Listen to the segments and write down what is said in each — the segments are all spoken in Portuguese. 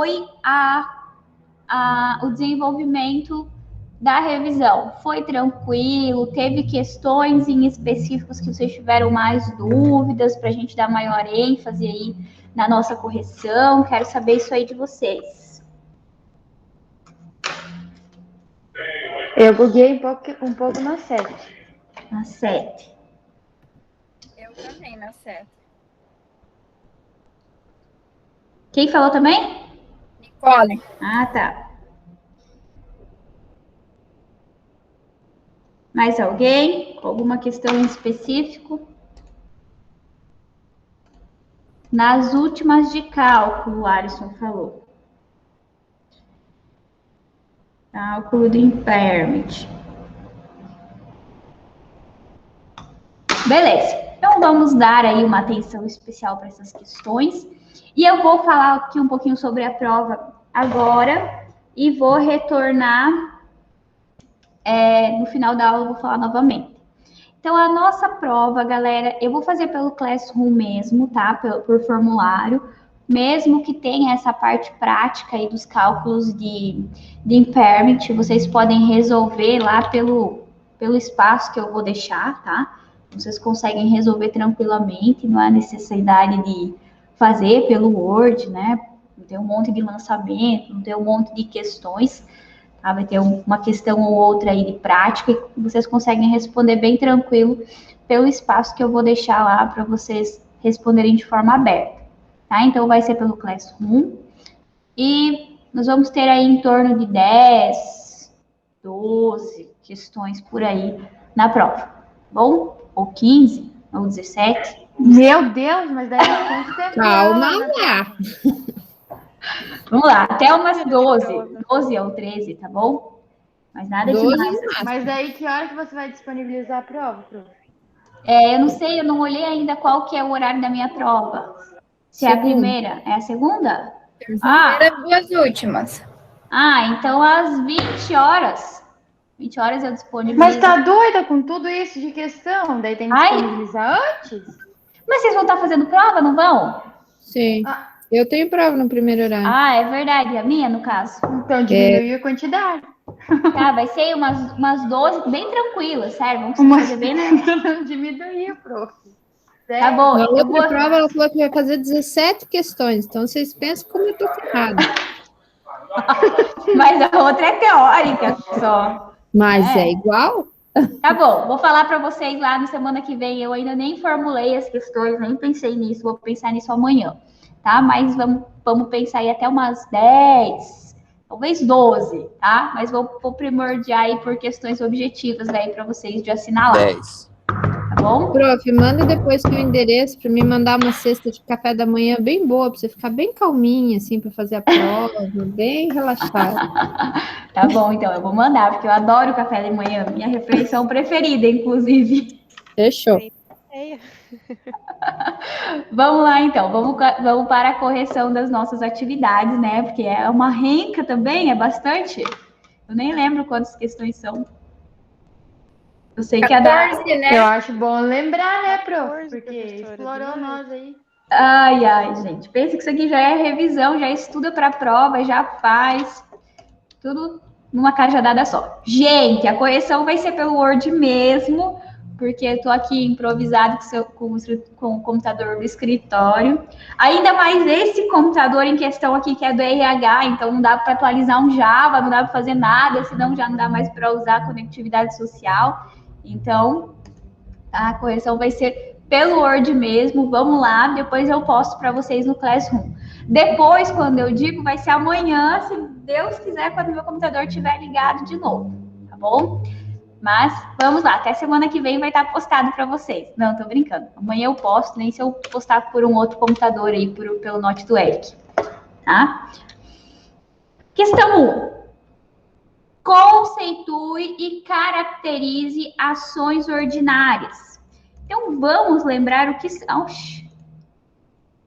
foi o desenvolvimento da revisão? Foi tranquilo? Teve questões em específicos que vocês tiveram mais dúvidas para a gente dar maior ênfase aí na nossa correção? Quero saber isso aí de vocês. Eu buguei um pouco na 7. Na 7. Eu também, na 7. Quem falou também? Nicole. Ah, tá. Mais alguém? Alguma questão em específico? Nas últimas de cálculo, o Alisson falou. Cálculo do impairment. Beleza. Então, vamos dar aí uma atenção especial para essas questões. E eu vou falar aqui um pouquinho sobre a prova agora e vou retornar no final da aula, eu vou falar novamente. Então, a nossa prova, galera, eu vou fazer pelo Classroom mesmo, tá? Por formulário, mesmo que tenha essa parte prática aí dos cálculos de impairment, vocês podem resolver lá pelo espaço que eu vou deixar, tá? Vocês conseguem resolver tranquilamente, não há necessidade de fazer pelo Word, né? Não tem um monte de lançamento, não tem um monte de questões. Tá? Vai ter uma questão ou outra aí de prática e vocês conseguem responder bem tranquilo pelo espaço que eu vou deixar lá para vocês responderem de forma aberta. Tá? Então, vai ser pelo Classroom. E nós vamos ter aí em torno de 10, 12 questões por aí na prova. Bom? Ou 15, ou 17. Meu Deus, mas daí é muito tempo. Calma lá. Vamos lá, até umas 12 ou 13, tá bom? Mas nada 12 demais. Mas daí que hora que você vai disponibilizar a prova, prof? Eu não sei, eu não olhei ainda qual que é o horário da minha prova. Se é a primeira, é a segunda? Era duas últimas. Então às 20 horas. 20 horas eu disponibilizo. Mas tá doida com tudo isso de questão? Daí tem que disponibilizar antes? Mas vocês vão estar fazendo prova, não vão? Sim. Eu tenho prova no primeiro horário. É verdade, a minha, no caso. Então diminui a quantidade. Tá, vai ser umas 12, bem tranquilas, sério. Vamos fazer bem, né? Não diminuiu, prof. Tá bom. Na outra prova, ela falou que vai fazer 17 questões. Então, vocês pensam como eu tô ferrada. Mas a outra é teórica só. Mas é igual? Tá bom, vou falar para vocês lá na semana que vem. Eu ainda nem formulei as questões, nem pensei nisso. Vou pensar nisso amanhã, tá? Mas vamos pensar aí até umas 10, talvez 12, tá? Mas vou primordiar aí por questões objetivas aí para vocês de assinalar. 10. Tá bom? Prof, manda depois seu endereço para me mandar uma cesta de café da manhã bem boa, para você ficar bem calminha, assim, para fazer a prova, bem relaxada. Tá bom, então, eu vou mandar, porque eu adoro café da manhã, minha refeição preferida, inclusive. Fechou. Vamos lá, então, vamos para a correção das nossas atividades, né? Porque é uma renca também, é bastante. Eu nem lembro quantas questões são. Eu sei que é 14, né? Eu acho bom lembrar, né, prof? Porque explorou nós aí. Ai, gente. Pensa que isso aqui já é revisão, já estuda para a prova, já faz. Tudo numa cajadada só. Gente, a correção vai ser pelo Word mesmo, porque eu tô aqui improvisado com o computador do escritório. Ainda mais esse computador em questão aqui, que é do RH, então não dá para atualizar um Java, não dá para fazer nada, senão já não dá mais para usar conectividade social. Então, a correção vai ser pelo Word mesmo. Vamos lá, depois eu posto para vocês no Classroom. Depois, quando eu digo, vai ser amanhã, se Deus quiser, quando meu computador estiver ligado de novo, tá bom? Mas vamos lá, até semana que vem vai estar postado para vocês. Não, tô brincando. Amanhã eu posto, nem se eu postar por um outro computador aí, pelo Note do Eric, tá? Questão 1. Conceitue e caracterize ações ordinárias. Então, vamos lembrar o que são.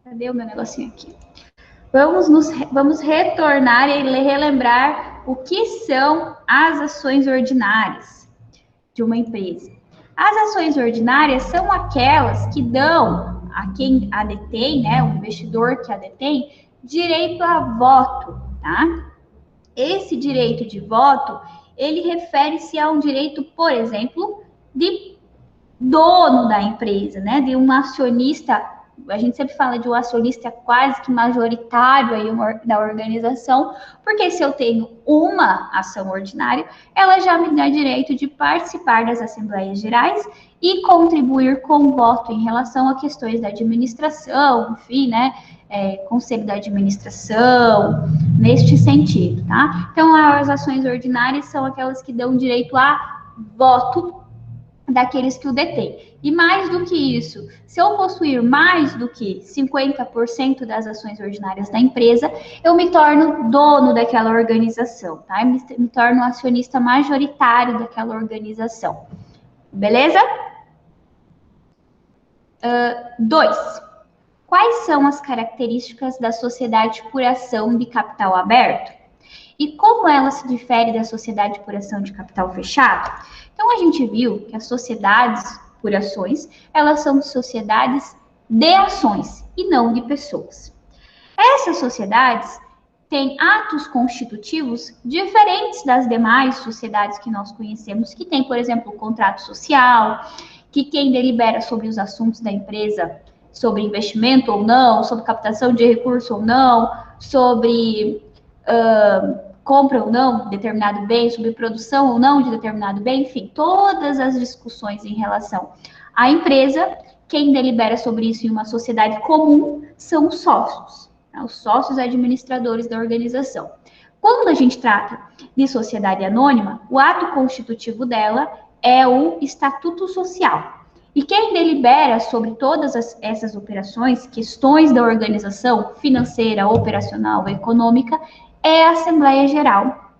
Cadê o meu negocinho aqui? Vamos retornar e relembrar o que são as ações ordinárias de uma empresa. As ações ordinárias são aquelas que dão a quem a detém, né, o investidor que a detém, direito a voto, tá? Esse direito de voto, ele refere-se a um direito, por exemplo, de dono da empresa, né? De um acionista, a gente sempre fala de um acionista quase que majoritário aí da organização, porque se eu tenho uma ação ordinária, ela já me dá direito de participar das assembleias gerais e contribuir com voto em relação a questões da administração, enfim, né? Conselho da administração, neste sentido, tá? Então, as ações ordinárias são aquelas que dão direito a voto daqueles que o detêm. E mais do que isso, se eu possuir mais do que 50% das ações ordinárias da empresa, eu me torno dono daquela organização, tá? Me torno acionista majoritário daquela organização. Beleza? 2. Quais são as características da sociedade por ação de capital aberto? E como ela se difere da sociedade por ação de capital fechado? Então, a gente viu que as sociedades por ações, elas são sociedades de ações e não de pessoas. Essas sociedades têm atos constitutivos diferentes das demais sociedades que nós conhecemos, que tem, por exemplo, o contrato social, que quem delibera sobre os assuntos da empresa, sobre investimento ou não, sobre captação de recurso ou não, sobre compra ou não de determinado bem, sobre produção ou não de determinado bem, enfim, todas as discussões em relação à empresa, quem delibera sobre isso em uma sociedade comum são os sócios, né? Os sócios administradores da organização. Quando a gente trata de sociedade anônima, o ato constitutivo dela é o estatuto social. E quem delibera sobre todas essas operações, questões da organização financeira, operacional, econômica, é a Assembleia Geral,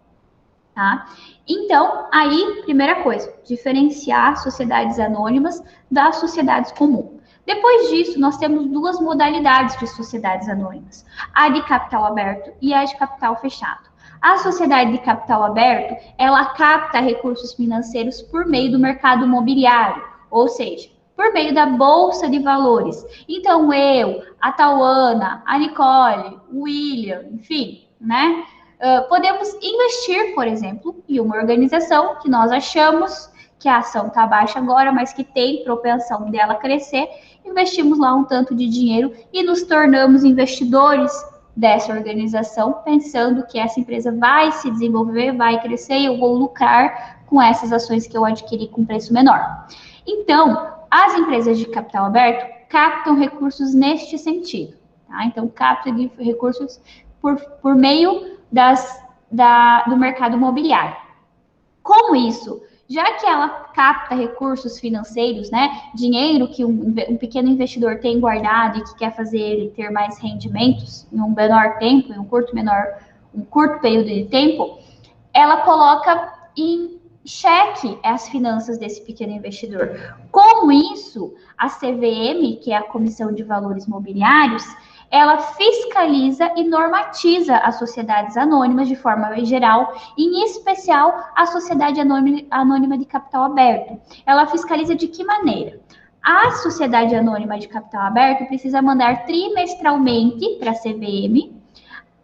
tá? Então, aí, primeira coisa, diferenciar sociedades anônimas das sociedades comuns. Depois disso, nós temos duas modalidades de sociedades anônimas, a de capital aberto e a de capital fechado. A sociedade de capital aberto, ela capta recursos financeiros por meio do mercado imobiliário, ou seja, por meio da Bolsa de Valores. Então, eu, a Tauana, a Nicole, o William, enfim, né? Podemos investir, por exemplo, em uma organização que nós achamos que a ação está baixa agora, mas que tem propensão dela crescer, investimos lá um tanto de dinheiro e nos tornamos investidores dessa organização, pensando que essa empresa vai se desenvolver, vai crescer e eu vou lucrar com essas ações que eu adquiri com preço menor. Então, as empresas de capital aberto captam recursos neste sentido, tá? Então, captam recursos por meio do mercado imobiliário. Como isso? Já que ela capta recursos financeiros, né, dinheiro que um pequeno investidor tem guardado e que quer fazer ele ter mais rendimentos em um menor tempo, em um curto período de tempo, ela coloca em xeque as finanças desse pequeno investidor. Com isso, a CVM, que é a Comissão de Valores Mobiliários, ela fiscaliza e normatiza as sociedades anônimas de forma geral, em especial a sociedade anônima de capital aberto. Ela fiscaliza de que maneira? A sociedade anônima de capital aberto precisa mandar trimestralmente para a CVM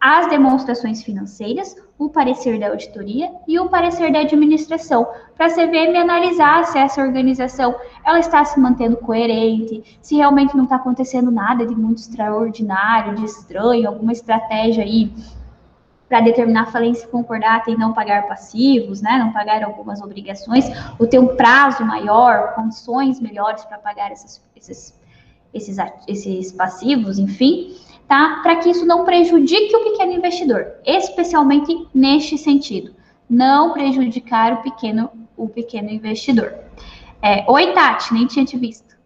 as demonstrações financeiras, o parecer da auditoria e o parecer da administração, para a CVM analisar se essa organização ela está se mantendo coerente, se realmente não está acontecendo nada de muito extraordinário, de estranho, alguma estratégia aí para determinar falência concordata e não pagar passivos, né, não pagar algumas obrigações, ou ter um prazo maior, condições melhores para pagar esses passivos, enfim, tá? Para que isso não prejudique o pequeno investidor, especialmente neste sentido, não prejudicar o pequeno investidor. Oi, Tati, nem tinha te visto.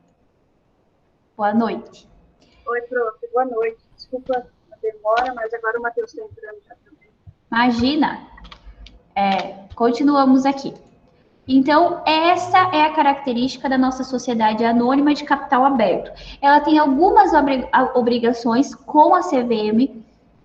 Boa noite. Oi, prof, boa noite. Desculpa a demora, mas agora o Matheus está entrando já também. Imagina. Continuamos aqui. Então, essa é a característica da nossa sociedade anônima de capital aberto. Ela tem algumas obrigações com a CVM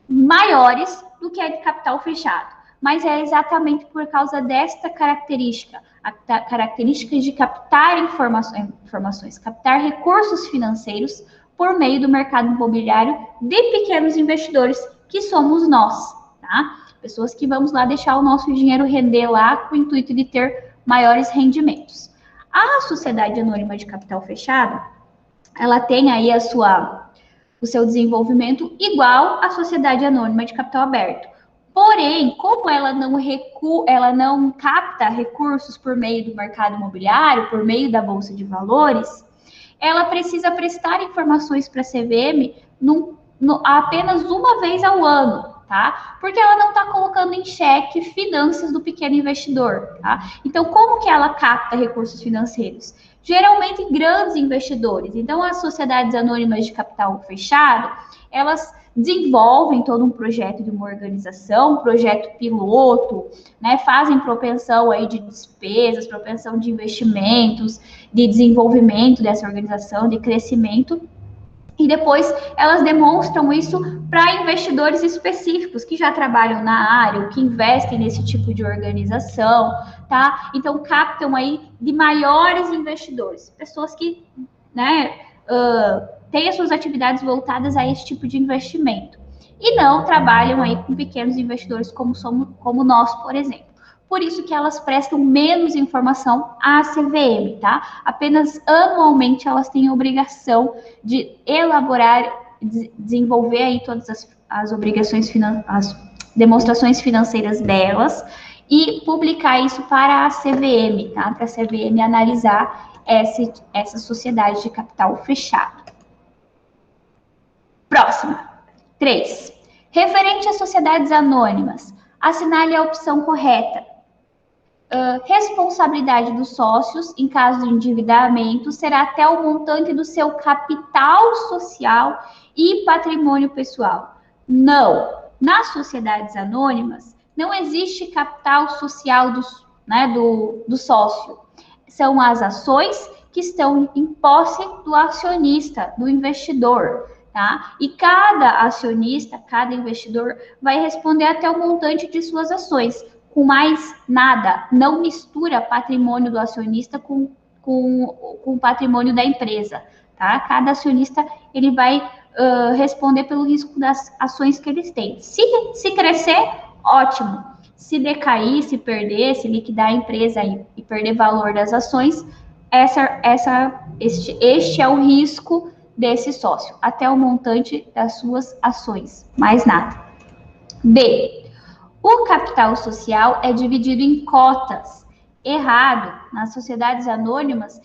maiores do que a de capital fechado, mas é exatamente por causa desta característica, a característica de captar informações, captar recursos financeiros por meio do mercado imobiliário de pequenos investidores, que somos nós, tá? Pessoas que vamos lá deixar o nosso dinheiro render lá com o intuito de ter maiores rendimentos. A sociedade anônima de capital fechado, ela tem aí o seu desenvolvimento igual à sociedade anônima de capital aberto. Porém, como ela não capta recursos por meio do mercado imobiliário, por meio da Bolsa de Valores, ela precisa prestar informações para a CVM apenas uma vez ao ano, tá? Porque ela não está colocando em xeque finanças do pequeno investidor, tá? Então, como que ela capta recursos financeiros? Geralmente, grandes investidores. Então, as sociedades anônimas de capital fechado, elas desenvolvem todo um projeto de uma organização, um projeto piloto, né? Fazem propensão aí de despesas, propensão de investimentos, de desenvolvimento dessa organização, de crescimento. E depois elas demonstram isso para investidores específicos que já trabalham na área, ou que investem nesse tipo de organização, tá? Então captam aí de maiores investidores, pessoas que, né, têm as suas atividades voltadas a esse tipo de investimento. E não trabalham aí com pequenos investidores como nós, por exemplo. Por isso que elas prestam menos informação à CVM, tá? Apenas anualmente elas têm a obrigação de elaborar, desenvolver aí todas as obrigações, as demonstrações financeiras delas e publicar isso para a CVM, tá? Para a CVM analisar essa sociedade de capital fechado. Próxima. 3. Referente às sociedades anônimas, assinale a opção correta. Responsabilidade dos sócios, em caso de endividamento, será até o montante do seu capital social e patrimônio pessoal. Não. Nas sociedades anônimas, não existe capital social do sócio. São as ações que estão em posse do acionista, do investidor, tá? E cada acionista, cada investidor vai responder até o montante de suas ações. Com mais nada, não mistura patrimônio do acionista com o patrimônio da empresa, tá? Cada acionista, ele vai responder pelo risco das ações que eles têm. Se crescer, ótimo. Se decair, se perder, se liquidar a empresa e perder valor das ações, este é o risco desse sócio, até o montante das suas ações, mais nada. B. O capital social é dividido em cotas. Errado. Nas sociedades anônimas,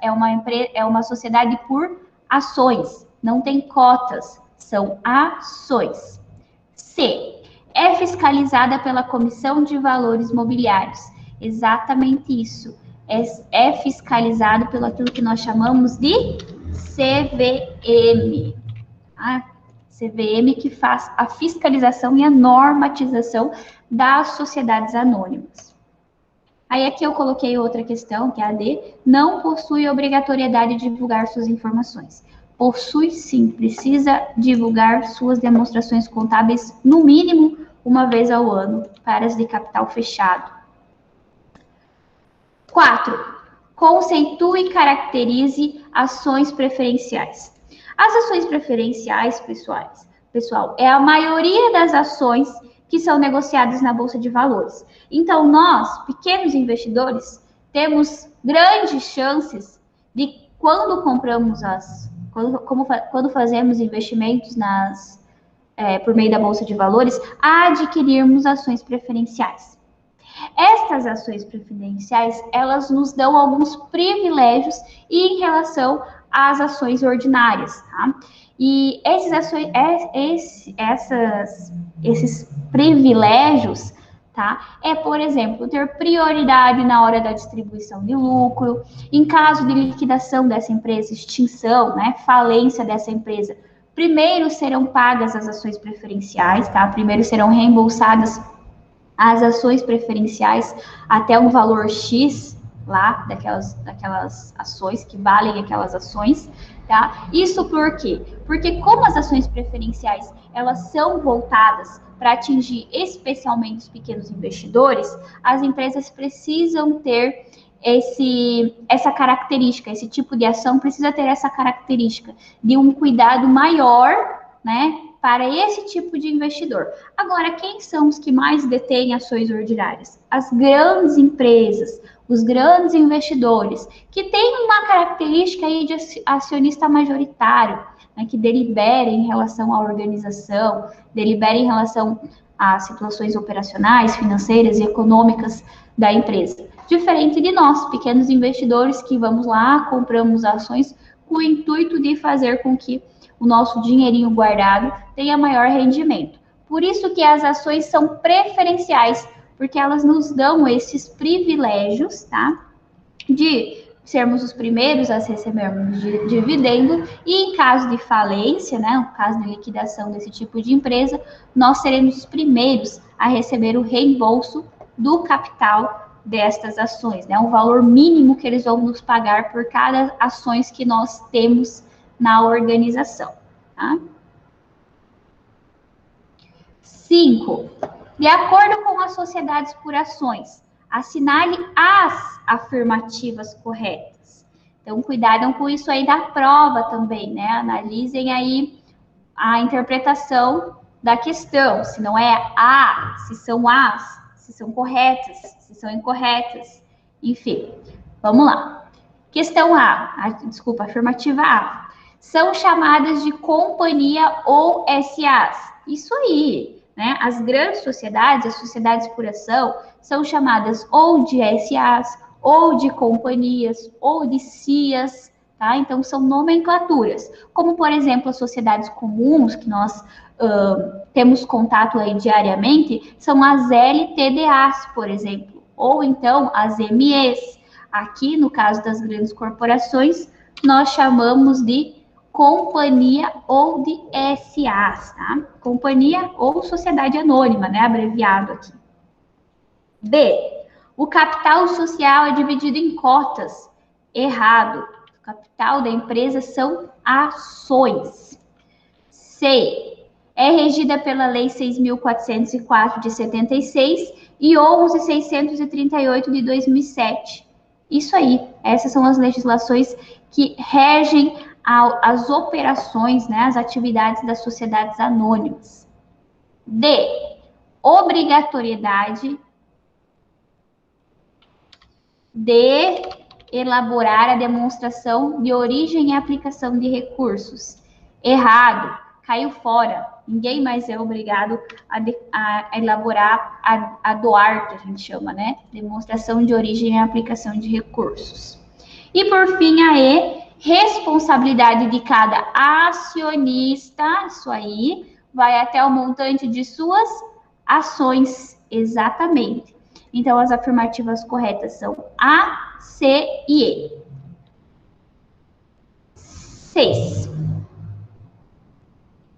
é uma sociedade por ações. Não tem cotas, são ações. C. É fiscalizada pela Comissão de Valores Mobiliários. Exatamente isso. É fiscalizado pelo aquilo que nós chamamos de CVM. CVM que faz a fiscalização e a normatização das sociedades anônimas. Aí aqui eu coloquei outra questão, que é a D. Não possui obrigatoriedade de divulgar suas informações. Possui sim, precisa divulgar suas demonstrações contábeis no mínimo uma vez ao ano para as de capital fechado. 4. Conceitue e caracterize ações preferenciais. As ações preferenciais, pessoal, é a maioria das ações que são negociadas na Bolsa de Valores. Então, nós, pequenos investidores, temos grandes chances de, quando quando fazemos investimentos por meio da Bolsa de Valores, adquirirmos ações preferenciais. Estas ações preferenciais, elas nos dão alguns privilégios em relação às ações ordinárias, tá? E esses privilégios, tá? Por exemplo, ter prioridade na hora da distribuição de lucro, em caso de liquidação dessa empresa, extinção, né, falência dessa empresa, primeiro serão pagas as ações preferenciais, tá? Primeiro serão reembolsadas as ações preferenciais até um valor X lá, daquelas ações, que valem aquelas ações, tá? Isso por quê? Porque como as ações preferenciais, elas são voltadas para atingir especialmente os pequenos investidores, as empresas precisam ter essa característica, esse tipo de ação precisa ter essa característica de um cuidado maior, né, para esse tipo de investidor. Agora, quem são os que mais detêm ações ordinárias? As grandes empresas, os grandes investidores, que têm uma característica aí de acionista majoritário, né, que delibera em relação à organização, delibera em relação às situações operacionais, financeiras e econômicas da empresa. Diferente de nós, pequenos investidores, que vamos lá, compramos ações com o intuito de fazer com que o nosso dinheirinho guardado tenha maior rendimento. Por isso que as ações são preferenciais, porque elas nos dão esses privilégios, tá? De sermos os primeiros a recebermos dividendo e em caso de falência, né, no caso de liquidação desse tipo de empresa, nós seremos os primeiros a receber o reembolso do capital destas ações, né, o valor mínimo que eles vão nos pagar por cada ações que nós temos na organização, tá? 5. De acordo com as sociedades por ações, assinale as afirmativas corretas. Então, cuidado com isso aí da prova também, né? Analisem aí a interpretação da questão, se não é a, se são as, se são corretas, se são incorretas, enfim. Vamos lá. Questão A, afirmativa A. São chamadas de companhia ou SAs. Isso aí, né? As grandes sociedades, as sociedades por ação, são chamadas ou de SAs, ou de companhias, ou de CIAs, tá? Então, são nomenclaturas. Como, por exemplo, as sociedades comuns, que nós temos contato aí diariamente, são as LTDAs, por exemplo, ou então as MEs. Aqui, no caso das grandes corporações, nós chamamos de companhia ou de SAs, tá? Companhia ou sociedade anônima, né? Abreviado aqui. B. O capital social é dividido em cotas. Errado. O capital da empresa são ações. C. É regida pela Lei 6.404 de 76 e 11.638 de 2007. Isso aí. Essas são as legislações que regem as operações, né, as atividades das sociedades anônimas. D. Obrigatoriedade de elaborar a demonstração de origem e aplicação de recursos. Errado, caiu fora. Ninguém mais é obrigado a elaborar, a doar, que a gente chama, né? Demonstração de origem e aplicação de recursos. E por fim, a E, responsabilidade de cada acionista, isso aí, vai até o montante de suas ações, exatamente. Então, as afirmativas corretas são A, C e E. 6.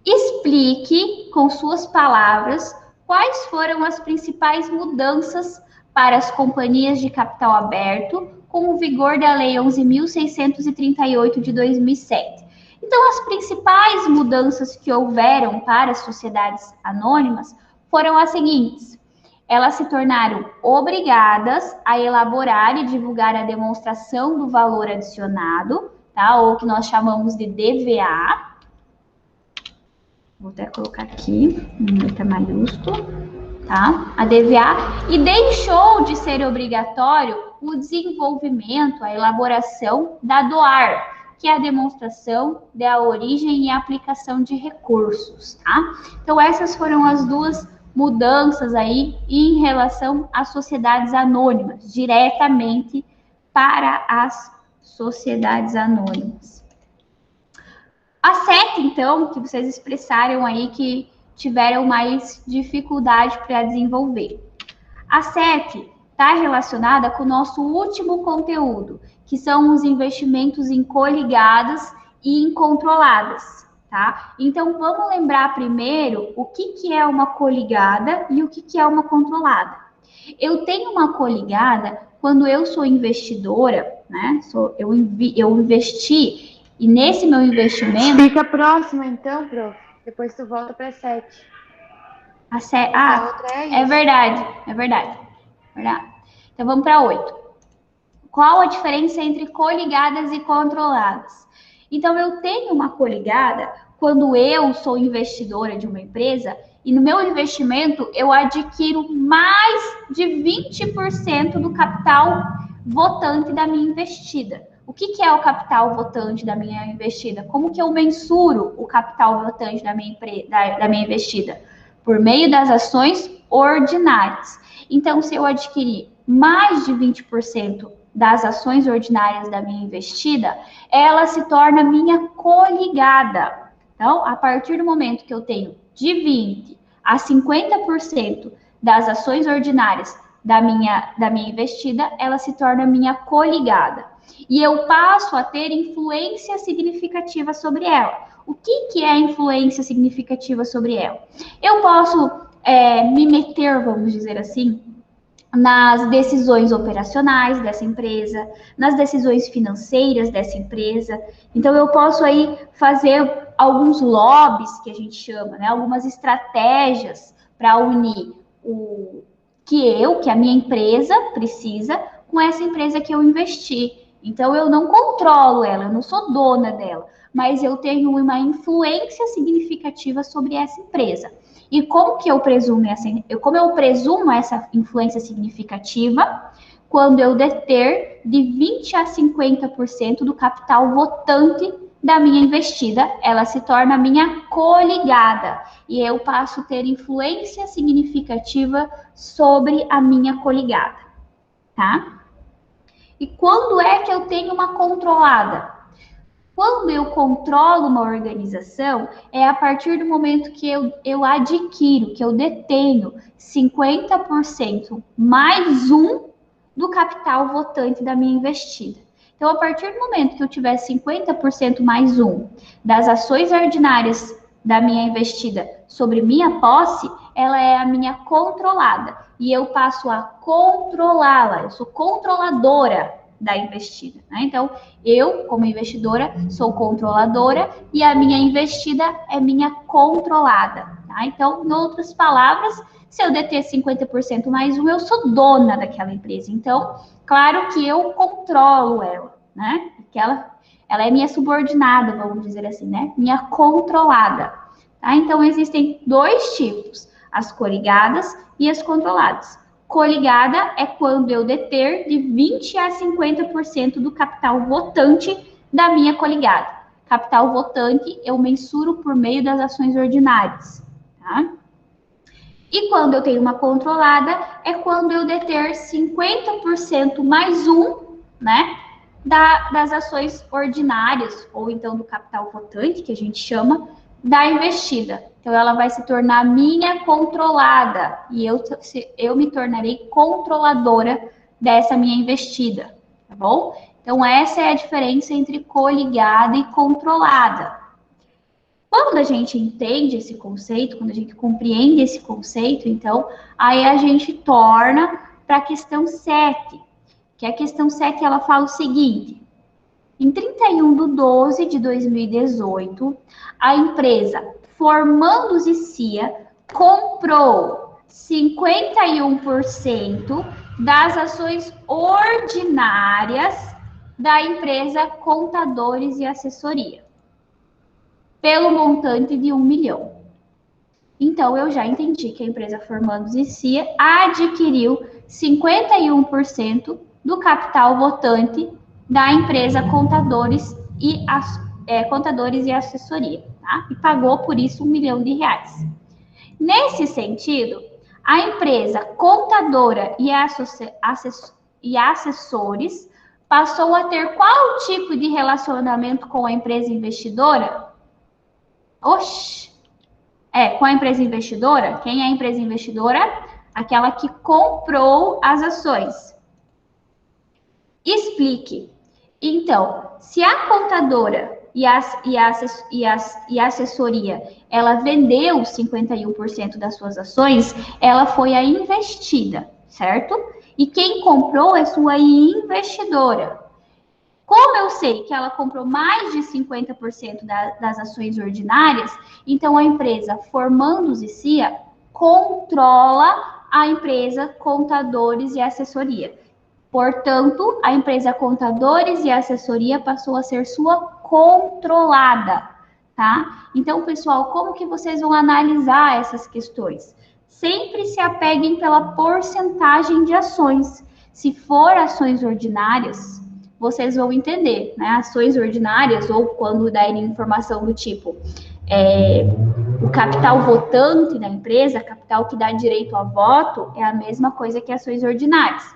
Explique com suas palavras quais foram as principais mudanças para as companhias de capital aberto com o vigor da Lei 11.638 de 2007. Então, as principais mudanças que houveram para as sociedades anônimas foram as seguintes. Elas se tornaram obrigadas a elaborar e divulgar a demonstração do valor adicionado, tá? Ou que nós chamamos de DVA. Vou até colocar aqui, em letra maiúscula, tá? A DVA. E deixou de ser obrigatório o desenvolvimento, a elaboração da DOAR, que é a demonstração da origem e aplicação de recursos, tá? Então, essas foram as duas mudanças aí em relação às sociedades anônimas, diretamente para as sociedades anônimas. A 7, então, que vocês expressaram aí que tiveram mais dificuldade para desenvolver. A 7 está relacionada com o nosso último conteúdo, que são os investimentos em coligadas e em controladas. Tá? Então, vamos lembrar primeiro o que é uma coligada e o que é uma controlada. Eu tenho uma coligada quando eu sou investidora, né? Eu investi e nesse meu investimento... Fica próxima então, prof. Depois tu volta para 7. A outra é verdade. Então, vamos para 8. Qual a diferença entre coligadas e controladas? Então, eu tenho uma coligada quando eu sou investidora de uma empresa e no meu investimento eu adquiro mais de 20% do capital votante da minha investida. O que é o capital votante da minha investida? Como que eu mensuro o capital votante da minha investida? Por meio das ações ordinárias. Então, se eu adquirir mais de 20% das ações ordinárias da minha investida, ela se torna minha coligada. Então, a partir do momento que eu tenho de 20% a 50% das ações ordinárias da minha investida, ela se torna minha coligada. E eu passo a ter influência significativa sobre ela. O que é influência significativa sobre ela? Eu posso me meter, vamos dizer assim, nas decisões operacionais dessa empresa, nas decisões financeiras dessa empresa. Então, eu posso aí fazer alguns lobbies, que a gente chama, né? Algumas estratégias para unir o que a minha empresa precisa com essa empresa que eu investi. Então, eu não controlo ela, eu não sou dona dela, mas eu tenho uma influência significativa sobre essa empresa. E como eu presumo essa influência significativa? Quando eu deter de 20% a 50% do capital votante da minha investida, ela se torna minha coligada. E eu passo a ter influência significativa sobre a minha coligada, tá? E quando é que eu tenho uma controlada? Quando eu controlo uma organização, é a partir do momento que eu adquiro, que eu detenho 50% mais um do capital votante da minha investida. Então, a partir do momento que eu tiver 50% mais um das ações ordinárias da minha investida sobre minha posse, ela é a minha controlada. E eu passo a controlá-la, eu sou controladora da investida, né? Então, eu, como investidora, sou controladora e a minha investida é minha controlada, tá? Então, em outras palavras, se eu deter 50% mais um, eu sou dona daquela empresa. Então, claro que eu controlo ela, né? Porque ela é minha subordinada, vamos dizer assim, né? Minha controlada, tá? Então, existem dois tipos, as coligadas e as controladas. Coligada é quando eu deter de 20% a 50% do capital votante da minha coligada. Capital votante eu mensuro por meio das ações ordinárias, tá? E quando eu tenho uma controlada, é quando eu deter 50% mais um, né, das ações ordinárias, ou então do capital votante, que a gente chama, da investida. Então, ela vai se tornar minha controlada e eu me tornarei controladora dessa minha investida, tá bom? Então, essa é a diferença entre coligada e controlada. Quando a gente entende esse conceito, quando a gente compreende esse conceito, então, aí a gente torna para a questão 7, que a questão 7, ela fala o seguinte: em 31/12 de 2018, a empresa Formandos e Cia comprou 51% das ações ordinárias da empresa Contadores e Assessoria, pelo montante de 1 milhão. Então, eu já entendi que a empresa Formandos e Cia adquiriu 51% do capital votante da empresa Contadores e Assessoria, tá? E pagou por isso R$1 milhão. Nesse sentido, a empresa Contadora e Assessores passou a ter qual tipo de relacionamento com a empresa investidora? Com a empresa investidora. Quem é a empresa investidora? Aquela que comprou as ações. Explique. Então, se a contadora e a assessoria, ela vendeu 51% das suas ações, ela foi a investida, certo? E quem comprou é sua investidora. Como eu sei que ela comprou mais de 50% das ações ordinárias, então a empresa Formandos e Cia controla a empresa Contadores e Assessoria. Portanto, a empresa Contadores e Assessoria passou a ser sua controlada, tá? Então, pessoal, como que vocês vão analisar essas questões? Sempre se apeguem pela porcentagem de ações. Se for ações ordinárias, vocês vão entender, né? Ações ordinárias, ou quando derem informação do tipo, o capital votante da empresa, capital que dá direito a voto, é a mesma coisa que ações ordinárias.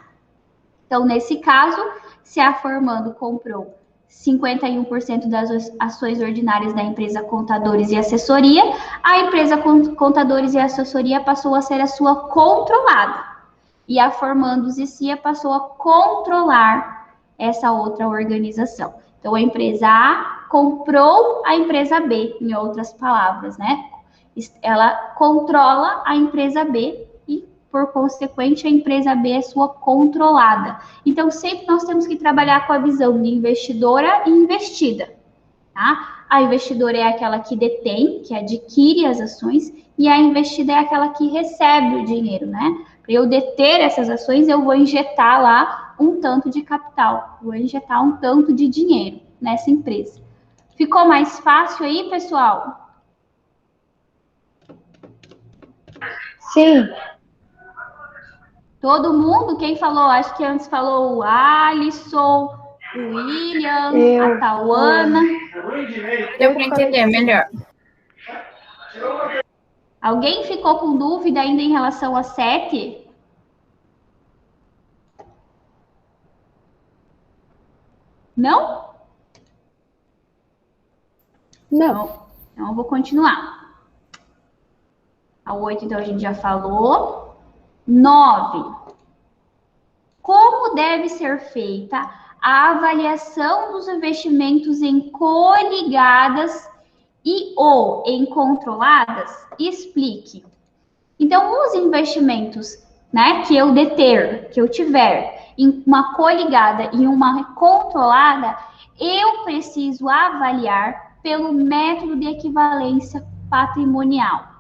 Então, nesse caso, se a Formando comprou 51% das ações ordinárias da empresa Contadores e Assessoria, a empresa Contadores e Assessoria passou a ser a sua controlada. E a Formandos e CIA passou a controlar essa outra organização. Então, a empresa A comprou a empresa B, em outras palavras, né? Ela controla a empresa B e, por consequente, a empresa B é sua controlada. Então, sempre nós temos que trabalhar com a visão de investidora e investida, tá? A investidora é aquela que detém, que adquire as ações, e a investida é aquela que recebe o dinheiro, né? Para eu deter essas ações, eu vou injetar lá um tanto de capital, vou injetar um tanto de dinheiro nessa empresa. Ficou mais fácil aí, pessoal? Sim. Todo mundo? Quem falou? Acho que antes falou o Alisson, o William, a Tauana. Deu para entender melhor. Alguém ficou com dúvida ainda em relação a 7? Não? Não. Então, eu vou continuar. A 8, então, a gente já falou. 9. Como deve ser feita a avaliação dos investimentos em coligadas e ou em controladas? Explique. Então, os investimentos, né, que eu deter, que eu tiver em uma coligada e uma controlada, eu preciso avaliar pelo método de equivalência patrimonial.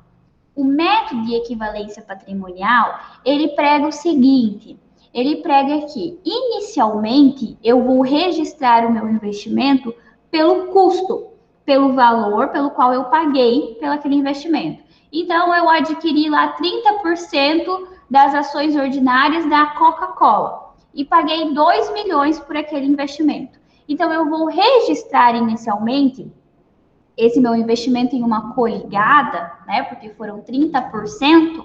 O método de equivalência patrimonial, ele prega o seguinte, ele prega que, inicialmente, eu vou registrar o meu investimento pelo custo, pelo valor pelo qual eu paguei pelo aquele investimento. Então, eu adquiri lá 30% das ações ordinárias da Coca-Cola e paguei 2 milhões por aquele investimento. Então, eu vou registrar inicialmente esse meu investimento em uma coligada, né, porque foram 30%,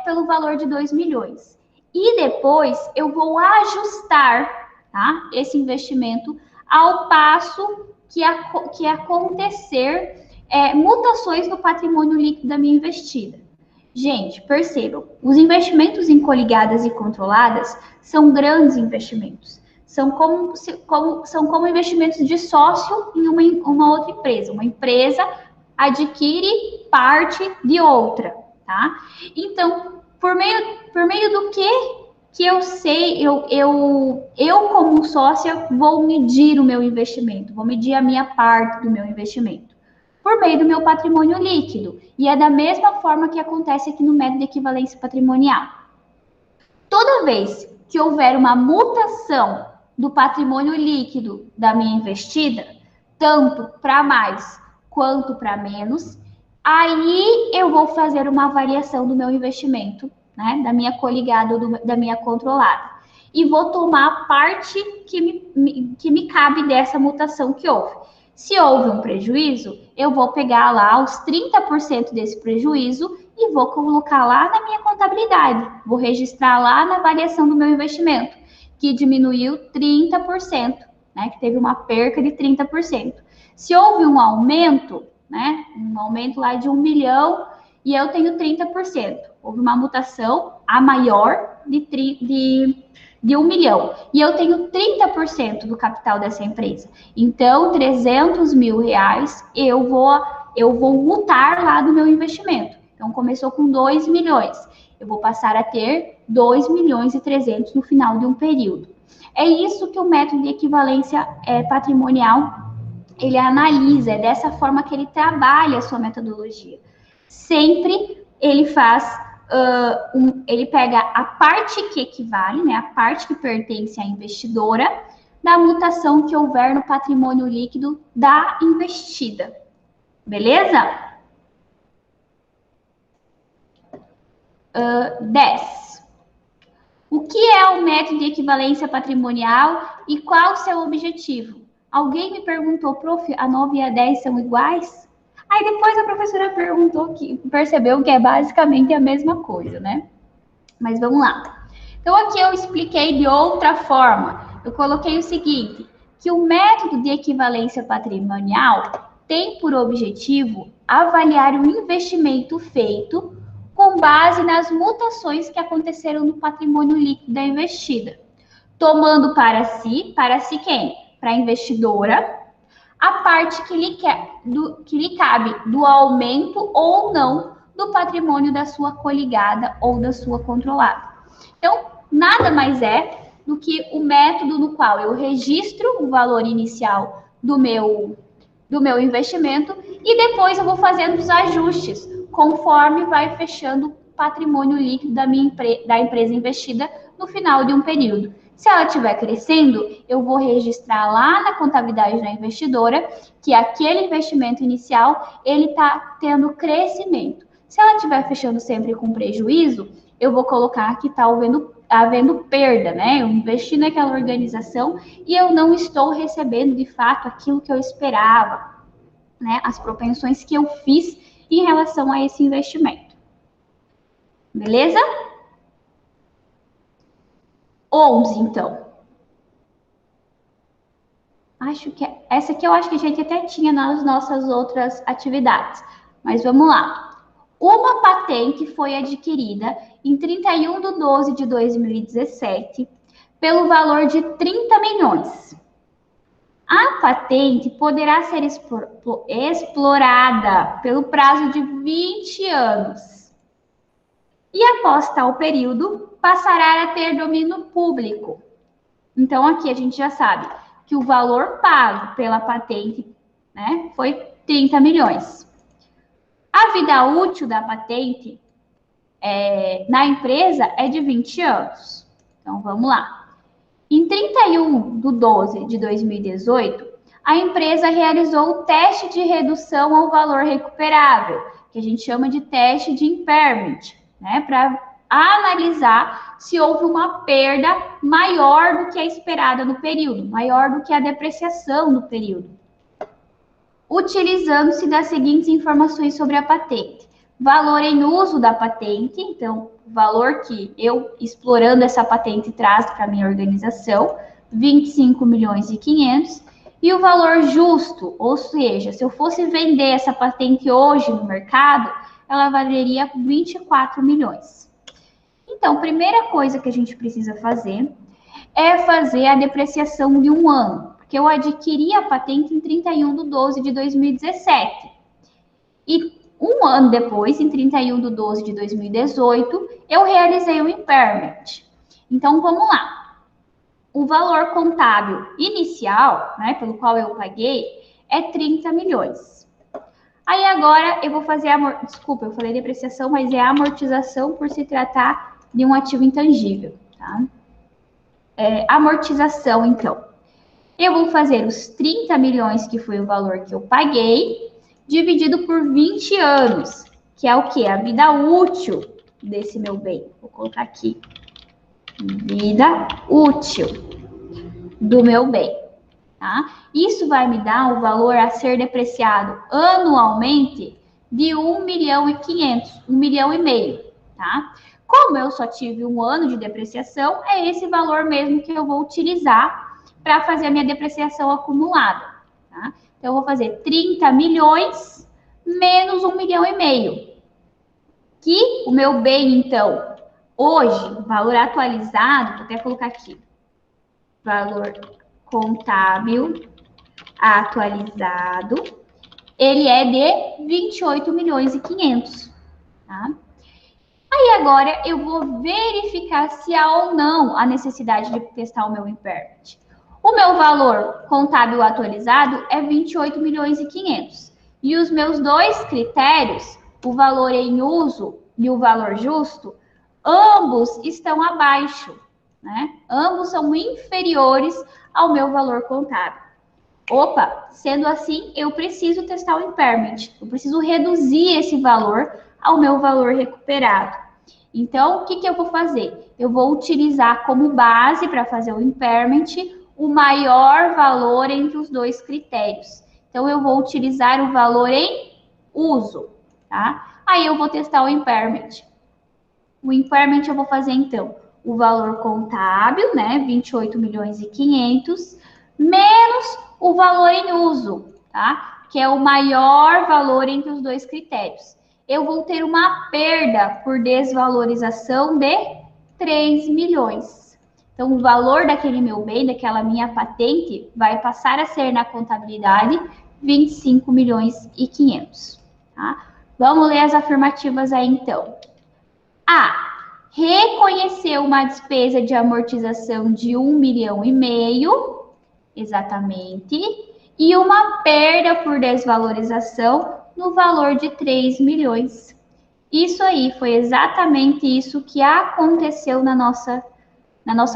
pelo valor de 2 milhões. E depois eu vou ajustar, tá, esse investimento ao passo que acontecer mutações no patrimônio líquido da minha investida. Gente, percebam, os investimentos em coligadas e controladas são grandes investimentos. São como investimentos de sócio em uma outra empresa. Uma empresa adquire parte de outra, tá? Então, por meio do que eu sei, eu como sócia vou medir o meu investimento, vou medir a minha parte do meu investimento, por meio do meu patrimônio líquido. E é da mesma forma que acontece aqui no método de equivalência patrimonial. Toda vez que houver uma mutação do patrimônio líquido da minha investida, tanto para mais quanto para menos, aí eu vou fazer uma variação do meu investimento, né, da minha coligada ou da minha controlada. E vou tomar a parte que me cabe dessa mutação que houve. Se houve um prejuízo, eu vou pegar lá os 30% desse prejuízo e vou colocar lá na minha contabilidade. Vou registrar lá na variação do meu investimento, que diminuiu 30%, né, que teve uma perca de 30%. Se houve um aumento, né, um aumento lá de 1 milhão e eu tenho 30%, houve uma mutação a maior de 1 milhão e eu tenho 30% do capital dessa empresa. Então, 300 mil reais eu vou mutar lá do meu investimento. Então, começou com 2 milhões. Eu vou passar a ter 2 milhões e 300 no final de um período. É isso que o método de equivalência patrimonial, ele analisa, é dessa forma que ele trabalha a sua metodologia. Sempre ele faz ele pega a parte que equivale, né, a parte que pertence à investidora, da mutação que houver no patrimônio líquido da investida. Beleza? 10. O que é o método de equivalência patrimonial e qual o seu objetivo? Alguém me perguntou, prof, a 9 e a 10 são iguais? Aí depois a professora percebeu que é basicamente a mesma coisa, né? Mas vamos lá. Então aqui eu expliquei de outra forma. Eu coloquei o seguinte, que o método de equivalência patrimonial tem por objetivo avaliar o investimento feito com base nas mutações que aconteceram no patrimônio líquido da investida, tomando para si quem? Para a investidora, a parte que lhe cabe do aumento ou não do patrimônio da sua coligada ou da sua controlada. Então, nada mais é do que o método no qual eu registro o valor inicial do meu investimento e depois eu vou fazendo os ajustes conforme vai fechando o patrimônio líquido da empresa investida no final de um período. Se ela estiver crescendo, eu vou registrar lá na contabilidade da investidora que aquele investimento inicial ele está tendo crescimento. Se ela estiver fechando sempre com prejuízo, eu vou colocar que está havendo perda, né? Eu investi naquela organização e eu não estou recebendo de fato aquilo que eu esperava, né? As propensões que eu fiz em relação a esse investimento. Beleza? 11, então. Acho que essa aqui eu acho que a gente até tinha nas nossas outras atividades. Mas vamos lá. Uma patente foi adquirida em 31/12/2017 pelo valor de 30 milhões. A patente poderá ser explorada pelo prazo de 20 anos. E após tal período, passará a ter domínio público. Então, aqui a gente já sabe que o valor pago pela patente, né, foi 30 milhões. A vida útil da patente na empresa é de 20 anos. Então, vamos lá. Em 31/12/2018, a empresa realizou o teste de redução ao valor recuperável, que a gente chama de teste de impairment, né, para analisar se houve uma perda maior do que a esperada no período, maior do que a depreciação no período. Utilizando-se das seguintes informações sobre a patente. Valor em uso da patente, então, o valor que eu, explorando essa patente, traz para a minha organização, 25 milhões e 500, e o valor justo, ou seja, se eu fosse vender essa patente hoje no mercado, ela valeria 24 milhões. Então, a primeira coisa que a gente precisa fazer é fazer a depreciação de um ano, porque eu adquiri a patente em 31/12/2017. E um ano depois, em 31/12/2018, eu realizei o impairment. Então, vamos lá. O valor contábil inicial, né, pelo qual eu paguei, é 30 milhões. Aí agora eu vou fazer desculpa, eu falei depreciação, mas é amortização por se tratar de um ativo intangível, tá? Amortização, então. Eu vou fazer os 30 milhões, que foi o valor que eu paguei, dividido por 20 anos, que é o quê? A vida útil desse meu bem. Vou colocar aqui. Vida útil do meu bem. Tá? Isso vai me dar o valor a ser depreciado anualmente de 1 milhão e 500, 1 milhão e meio, tá? Como eu só tive um ano de depreciação, é esse valor mesmo que eu vou utilizar para fazer a minha depreciação acumulada, tá? Então, eu vou fazer 30 milhões menos 1 milhão e meio. Que o meu bem, então, hoje, valor atualizado, vou até colocar aqui, valor contábil atualizado, ele é de 28 milhões e 500, tá? Aí agora eu vou verificar se há ou não a necessidade de testar o meu impairment. O meu valor contábil atualizado é 28 milhões e 500. E os meus dois critérios, o valor em uso e o valor justo, ambos estão abaixo, né? Ambos são inferiores ao meu valor contábil. Opa, sendo assim, eu preciso testar o impairment. Eu preciso reduzir esse valor ao meu valor recuperado. Então, o que eu vou fazer? Eu vou utilizar como base para fazer o impairment o maior valor entre os dois critérios. Então, eu vou utilizar o valor em uso, tá? Aí eu vou testar o impairment. O impairment eu vou fazer, então, o valor contábil, né? 28.500.000, menos o valor em uso, tá? Que é o maior valor entre os dois critérios. Eu vou ter uma perda por desvalorização de 3 milhões. Então, o valor daquele meu bem, daquela minha patente, vai passar a ser na contabilidade 25.500.000, tá? Vamos ler as afirmativas aí, então. A. Reconheceu uma despesa de amortização de 1,5 milhão, exatamente, e uma perda por desvalorização no valor de 3 milhões. Isso aí, foi exatamente isso que aconteceu na nossa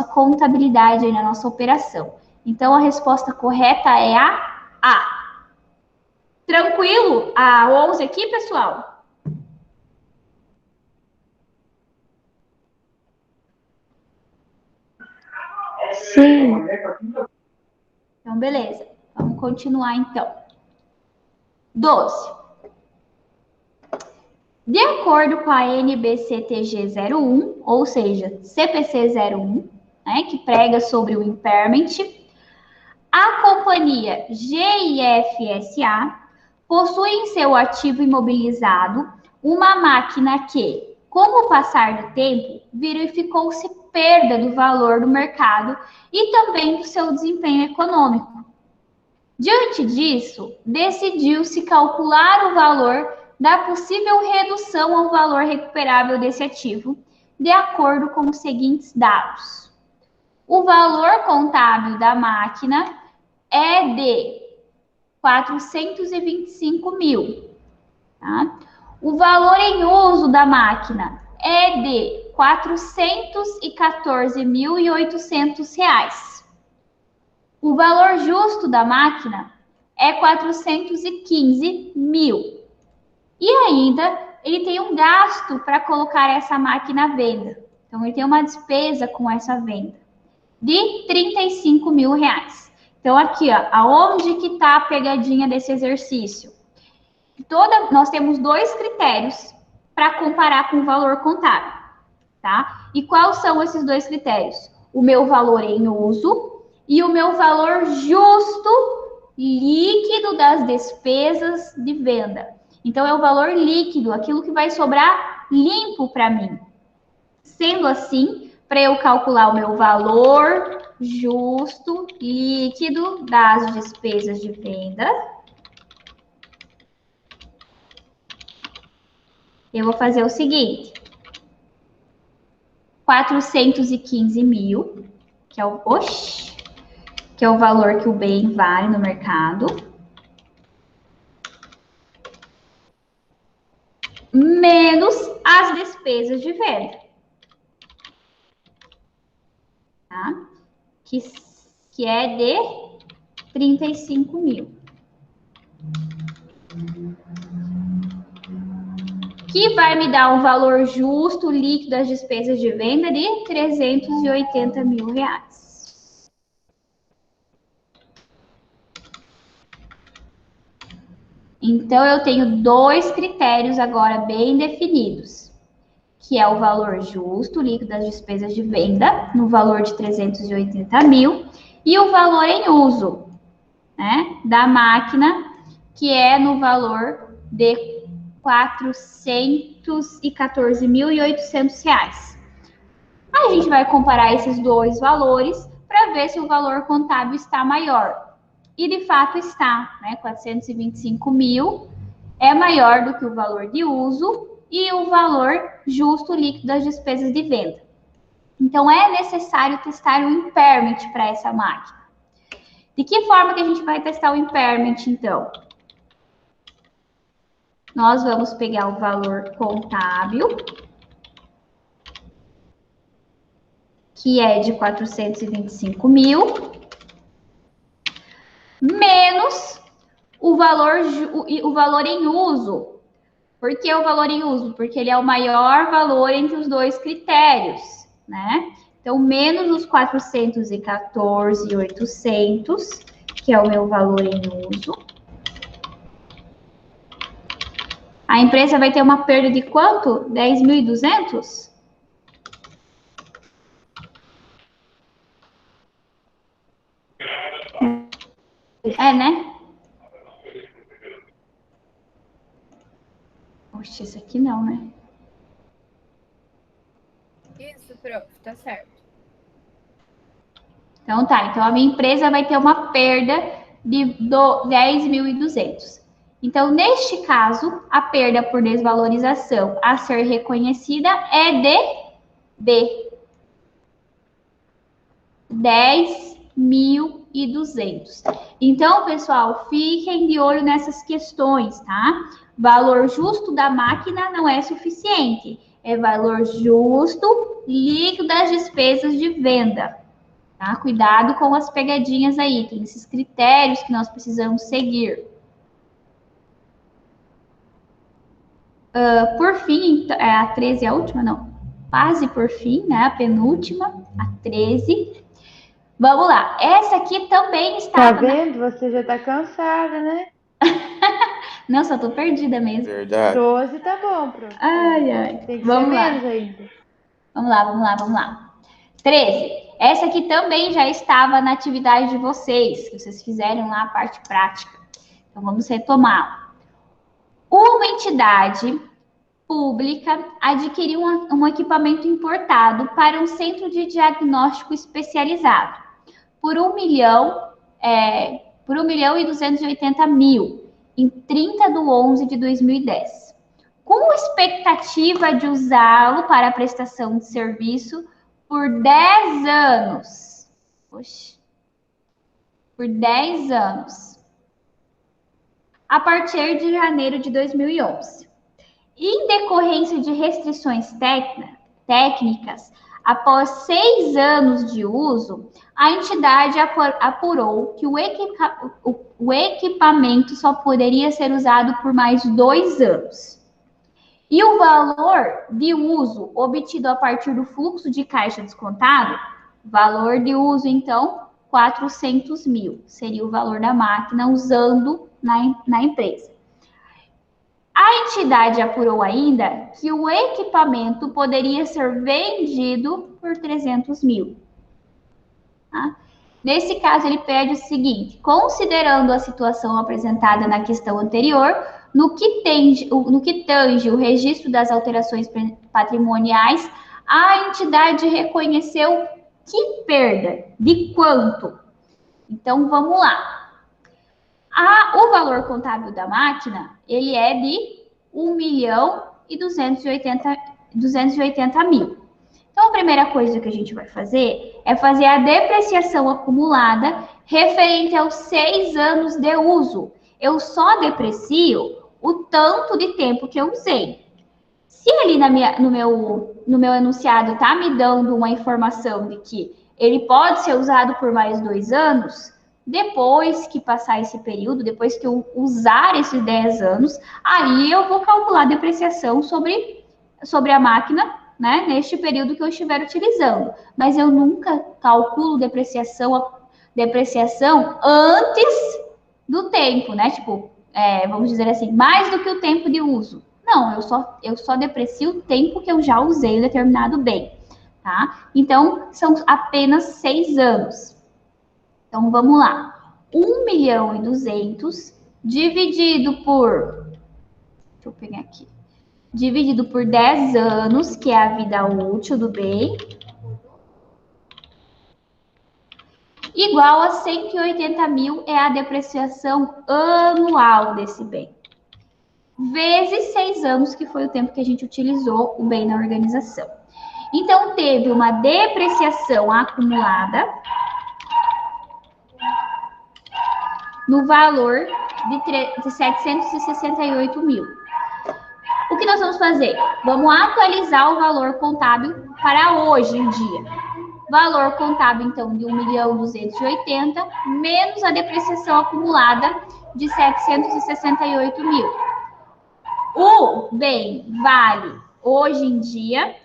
contabilidade, na nossa operação. Então, a resposta correta é a A. Tranquilo? A 11 aqui, pessoal? Sim. Então, beleza. Vamos continuar, então. 12. De acordo com a NBCTG 01, ou seja, CPC 01, né, que prega sobre o impairment, a companhia GIFSA possui em seu ativo imobilizado uma máquina que, com o passar do tempo, verificou-se perda do valor do mercado e também do seu desempenho econômico. Diante disso, decidiu-se calcular o valor da possível redução ao valor recuperável desse ativo, de acordo com os seguintes dados. O valor contábil da máquina é de 425 mil. Tá? O valor em uso da máquina é de R$ 414.800. O valor justo da máquina é 415 mil. E ainda, ele tem um gasto para colocar essa máquina à venda. Então, ele tem uma despesa com essa venda de 35 mil reais. Então, aqui, ó, aonde que está a pegadinha desse exercício? Nós temos dois critérios para comparar com o valor contábil, tá? E quais são esses dois critérios? O meu valor em uso e o meu valor justo líquido das despesas de venda. Então, é o valor líquido, aquilo que vai sobrar limpo para mim. Sendo assim, para eu calcular o meu valor justo líquido das despesas de venda, eu vou fazer o seguinte: 415 mil, que é o valor que o bem vale no mercado, menos as despesas de venda, tá? Que é de 35 mil. Que vai me dar um valor justo líquido das despesas de venda de 380 mil reais. Então, eu tenho dois critérios agora bem definidos, que é o valor justo líquido das despesas de venda, no valor de 380 mil, e o valor em uso, né, da máquina, que é no valor de R$ 414.800. A gente vai comparar esses dois valores para ver se o valor contábil está maior. E de fato está, né? 425 mil é maior do que o valor de uso e o valor justo líquido das despesas de venda. Então, é necessário testar o impairment para essa máquina. De que forma que a gente vai testar o impairment, então? Nós vamos pegar o valor contábil, que é de 425 mil, menos o valor em uso. Por que o valor em uso? Porque ele é o maior valor entre os dois critérios, né? Então, menos os 414.800, que é o meu valor em uso. A empresa vai ter uma perda de quanto? 10.200? É, né? Oxe, esse aqui não, né? Isso, prof, tá certo. Então tá, então a minha empresa vai ter uma perda de 10.200. Então, neste caso, a perda por desvalorização a ser reconhecida é de B. 10.200. Então, pessoal, fiquem de olho nessas questões, tá? Valor justo da máquina não é suficiente. É valor justo líquido das despesas de venda. Tá? Cuidado com as pegadinhas aí. Tem esses critérios que nós precisamos seguir. Por fim, a 13 é a última? Não. Quase por fim, né? A penúltima, a 13. Vamos lá. Essa aqui também está... Tá vendo? Você já tá cansada, né? Não, só tô perdida mesmo. Verdade. 12 tá bom, prof. Ai, ai. Tem que Vamos ser lá. menos ainda. Vamos lá. 13. Essa aqui também já estava na atividade de vocês, que vocês fizeram lá a parte prática. Então, vamos retomar. Uma entidade pública adquiriu um equipamento importado para um centro de diagnóstico especializado por 1.280.000 em 30/11/2010, com expectativa de usá-lo para a prestação de serviço por 10 anos. Oxe. Por 10 anos. A partir de janeiro de 2011. Em decorrência de restrições técnicas, após 6 anos de uso, a entidade apurou que o equipamento só poderia ser usado por mais 2 anos. E o valor de uso obtido a partir do fluxo de caixa descontado, valor de uso, então, 400 mil, seria o valor da máquina usando na empresa. A entidade apurou ainda que o equipamento poderia ser vendido por 300 mil. Tá? Nesse caso, ele pede o seguinte: considerando a situação apresentada na questão anterior, no que tange o registro das alterações patrimoniais, a entidade reconheceu que perda? De quanto? Então, vamos lá. O valor contábil da máquina, ele é de 1.280.000. Então, a primeira coisa que a gente vai fazer é fazer a depreciação acumulada referente aos 6 anos de uso. Eu só deprecio o tanto de tempo que eu usei. Se ali no meu enunciado tá me dando uma informação de que ele pode ser usado por mais 2 anos, depois que passar esse período, depois que eu usar esses 10 anos, aí eu vou calcular a depreciação sobre a máquina, né, neste período que eu estiver utilizando. Mas eu nunca calculo depreciação antes do tempo, né? Tipo, vamos dizer assim, mais do que o tempo de uso. Não, eu só deprecio o tempo que eu já usei o determinado bem, tá? Então, são apenas 6 anos. Então, vamos lá. 1.200.000 dividido por... Deixa eu pegar aqui. Dividido por 10 anos, que é a vida útil do bem. Igual a 180 mil é a depreciação anual desse bem. Vezes 6 anos, que foi o tempo que a gente utilizou o bem na organização. Então, teve uma depreciação acumulada no valor de 768 mil. que nós vamos fazer? Vamos atualizar o valor contábil para hoje em dia. Valor contábil, então, de 1.280.000, menos a depreciação acumulada de 768 mil. O bem vale, hoje em dia,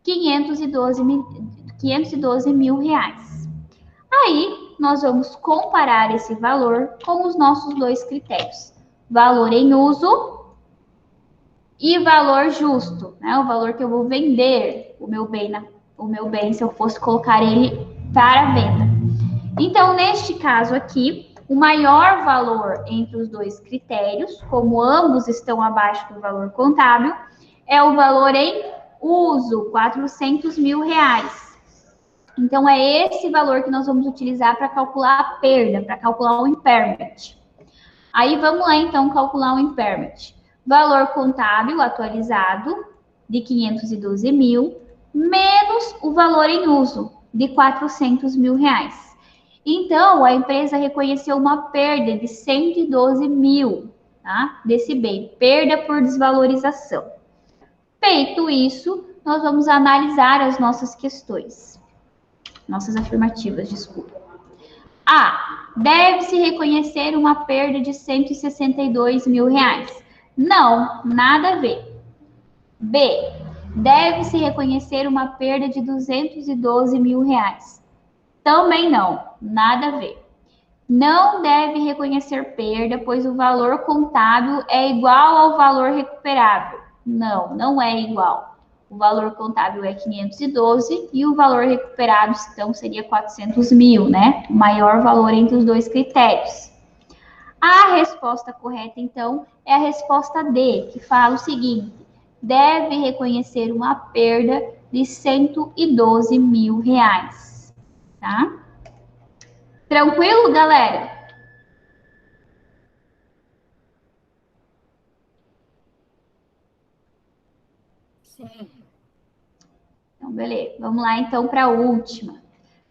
512 mil reais. Aí, nós vamos comparar esse valor com os nossos dois critérios. Valor em uso e valor justo, né? O valor que eu vou vender o meu bem se eu fosse colocar ele para venda. Então, neste caso aqui, o maior valor entre os dois critérios, como ambos estão abaixo do valor contábil, é o valor em uso, 400 mil reais. Então, é esse valor que nós vamos utilizar para calcular a perda, para calcular o impairment. Aí, vamos lá, então, calcular o impairment. Valor contábil atualizado de 512 mil, menos o valor em uso de 400 mil reais. Então, a empresa reconheceu uma perda de 112 mil, tá? Desse bem, perda por desvalorização. Feito isso, nós vamos analisar as nossas questões. Nossas afirmativas, desculpa. A. Deve-se reconhecer uma perda de 162 mil reais. Não, nada a ver. B. Deve-se reconhecer uma perda de 212 mil reais. Também não, nada a ver. Não deve reconhecer perda, pois o valor contábil é igual ao valor recuperável. Não, não é igual. O valor contábil é 512 e o valor recuperado, então, seria 400 mil, né? O maior valor entre os dois critérios. A resposta correta, então, é a resposta D, que fala o seguinte: deve reconhecer uma perda de 112 mil reais, tá? Tranquilo, galera? Sim. Então, beleza. Vamos lá, então, para a última.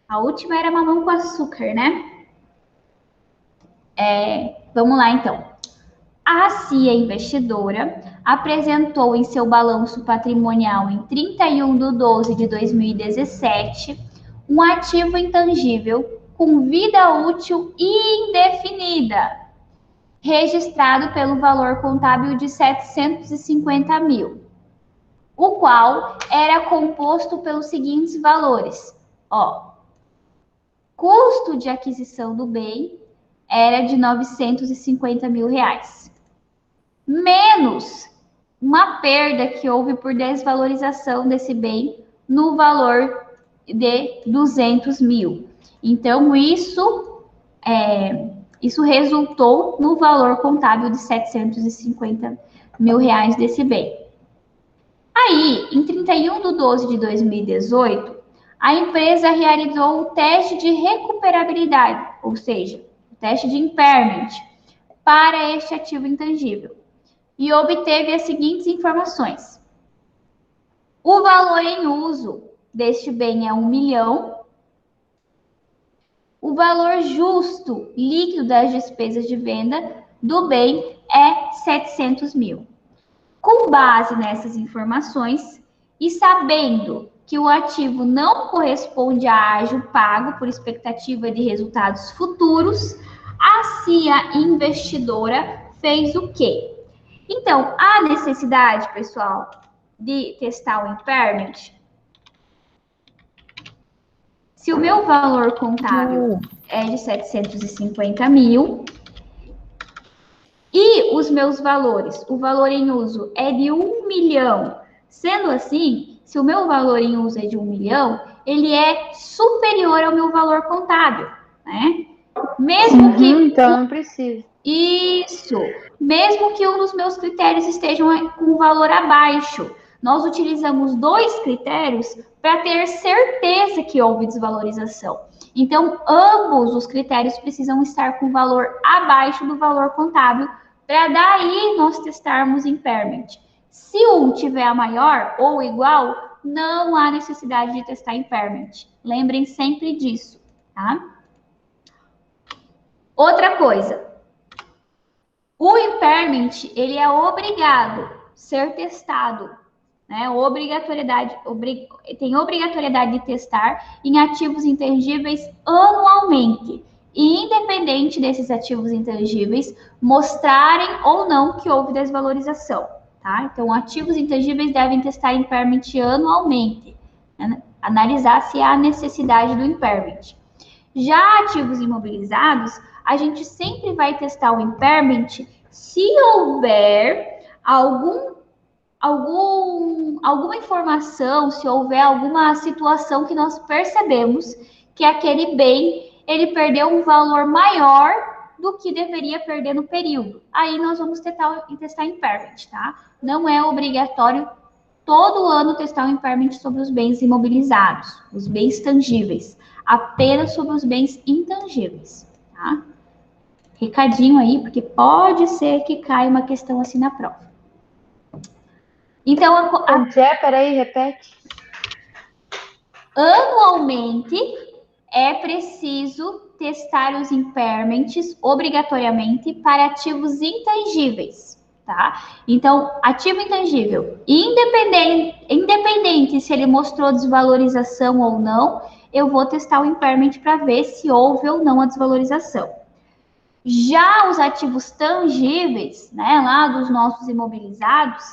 A última era mamão com açúcar, né? Vamos lá, então. A CIA Investidora apresentou em seu balanço patrimonial em 31/12/2017 um ativo intangível com vida útil indefinida, registrado pelo valor contábil de 750 mil, o qual era composto pelos seguintes valores. Custo de aquisição do bem era de 950 mil reais, menos uma perda que houve por desvalorização desse bem no valor de 200 mil. Então, isso resultou no valor contábil de 750 mil reais desse bem. Aí, em 31/12/2018, a empresa realizou o teste de recuperabilidade, ou seja, o teste de impairment, para este ativo intangível, e obteve as seguintes informações. O valor em uso deste bem é 1 milhão. O valor justo líquido das despesas de venda do bem é 700 mil. Com base nessas informações e sabendo que o ativo não corresponde a ágio pago por expectativa de resultados futuros, a CIA Investidora fez o quê? Então, há necessidade, pessoal, de testar o impairment? Se o meu valor contábil é de 750 mil e os meus valores, o valor em uso é de 1 milhão, sendo assim, se o meu valor em uso é de 1 milhão, ele é superior ao meu valor contábil, né? Mesmo que... Então, não precisa. Isso, mesmo que um dos meus critérios estejam com um valor abaixo. Nós utilizamos dois critérios para ter certeza que houve desvalorização. Então, ambos os critérios precisam estar com valor abaixo do valor contábil para daí nós testarmos impairment. Se um tiver maior ou igual, não há necessidade de testar impairment. Lembrem sempre disso, tá? Outra coisa. O impairment, ele é obrigado ser testado, né? Tem obrigatoriedade de testar em ativos intangíveis anualmente, e independente desses ativos intangíveis mostrarem ou não que houve desvalorização, tá? Então, ativos intangíveis devem testar impairment anualmente, né? Analisar se há necessidade do impairment. Já ativos imobilizados, a gente sempre vai testar o impairment se houver alguma informação, se houver alguma situação que nós percebemos que aquele bem ele perdeu um valor maior do que deveria perder no período. Aí nós vamos testar impairment, tá? Não é obrigatório todo ano testar o impairment sobre os bens imobilizados, os bens tangíveis, apenas sobre os bens intangíveis, tá? Recadinho aí, porque pode ser que caia uma questão assim na prova. Então, Peraí, repete. Anualmente é preciso testar os impairments obrigatoriamente para ativos intangíveis, tá? Então, ativo intangível, independente se ele mostrou desvalorização ou não, eu vou testar o impairment para ver se houve ou não a desvalorização. Já os ativos tangíveis, né, lá dos nossos imobilizados,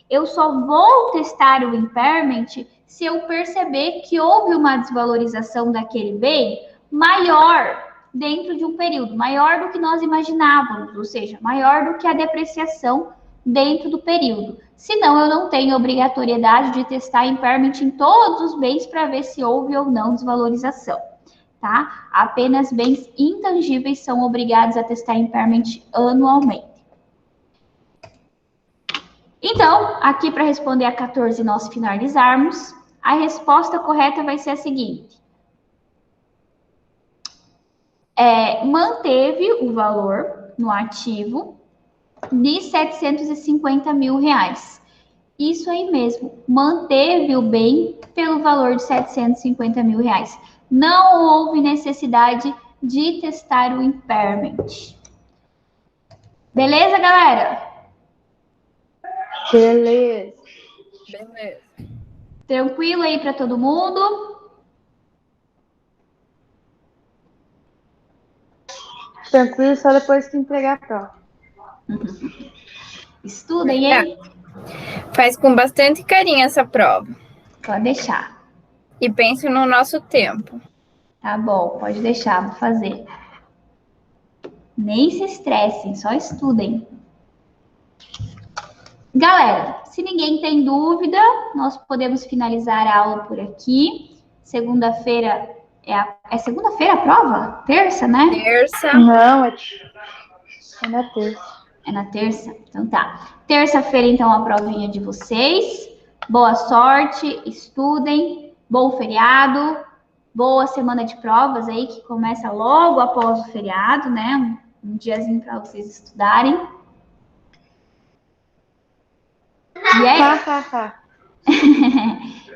eu só vou testar o impairment se eu perceber que houve uma desvalorização daquele bem maior dentro de um período, maior do que nós imaginávamos, ou seja, maior do que a depreciação dentro do período. Senão, eu não tenho obrigatoriedade de testar impairment em todos os bens para ver se houve ou não desvalorização, tá? Apenas bens intangíveis são obrigados a testar impairment anualmente. Então, aqui para responder a 14 e nós finalizarmos, a resposta correta vai ser a seguinte. Manteve o valor no ativo de 750 mil reais. Isso aí mesmo, manteve o bem pelo valor de 750 mil reais. Não houve necessidade de testar o impairment. Beleza, galera? Beleza. Beleza. Tranquilo aí para todo mundo? Tranquilo, só depois que entregar a prova. Estudem, hein? Faz com bastante carinho essa prova. Pode deixar. E pense no nosso tempo. Tá bom, pode deixar, vou fazer. Nem se estressem, só estudem. Galera, se ninguém tem dúvida, nós podemos finalizar a aula por aqui. Segunda-feira é segunda-feira a prova? Terça, né? Terça. Não, é na terça. É na terça? Então tá. Terça-feira, então, a provinha de vocês. Boa sorte, estudem, bom feriado, boa semana de provas aí, que começa logo após o feriado, né? Um diazinho para vocês estudarem. E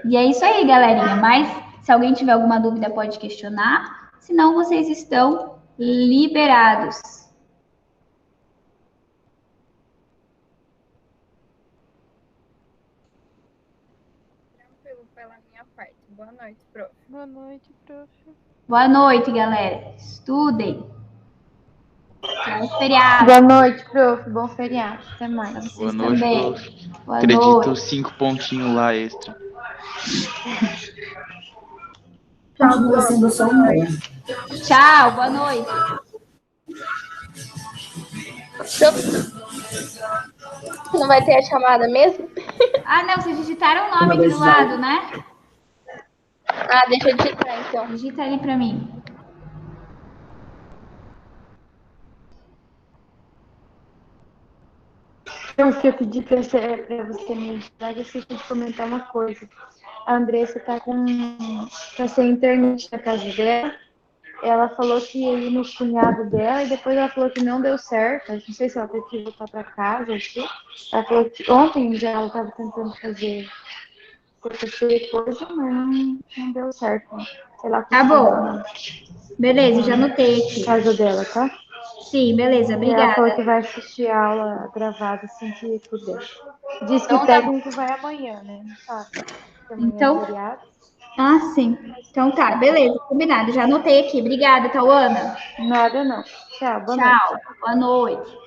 e é isso aí, galerinha. Mas se alguém tiver alguma dúvida, pode questionar. Senão, vocês estão liberados. Tranquilo pela minha parte. Boa noite, prof. Boa noite, prof. Boa noite, galera. Estudem. Bom feriado. Boa noite, prof. Bom feriado. Até mais. Pra vocês Boa noite, também. prof. Boa Acredito noite. 5 pontinhos lá extra. Continua sendo só um mês. Tchau, boa noite. Não vai ter a chamada mesmo? Ah, não, vocês digitaram o nome aqui do lado, né? Ah, deixa eu digitar então. Digita ali pra mim. Então, o que eu pedi para você me ajudar, eu esqueci de comentar uma coisa. A Andressa tá sem internet na casa dela. Ela falou que ia ir no cunhado dela e depois ela falou que não deu certo. Não sei se ela teve que voltar para casa ou o quê. Ela falou que ontem já ela estava tentando fazer coisa, mas não deu certo. Sei lá. Tá bom. Beleza, já anotei aqui. Casa dela, tá? Sim, beleza, Ela falou obrigada. que vai assistir a aula gravada assim que puder. Diz que Então, o técnico vai amanhã, né? Não sabe. Porque amanhã Então- é feriado. Ah, sim. Então tá, beleza, combinado. Já anotei aqui. Obrigada, Tauana. Nada não. Tchau, boa noite. Tchau, boa noite.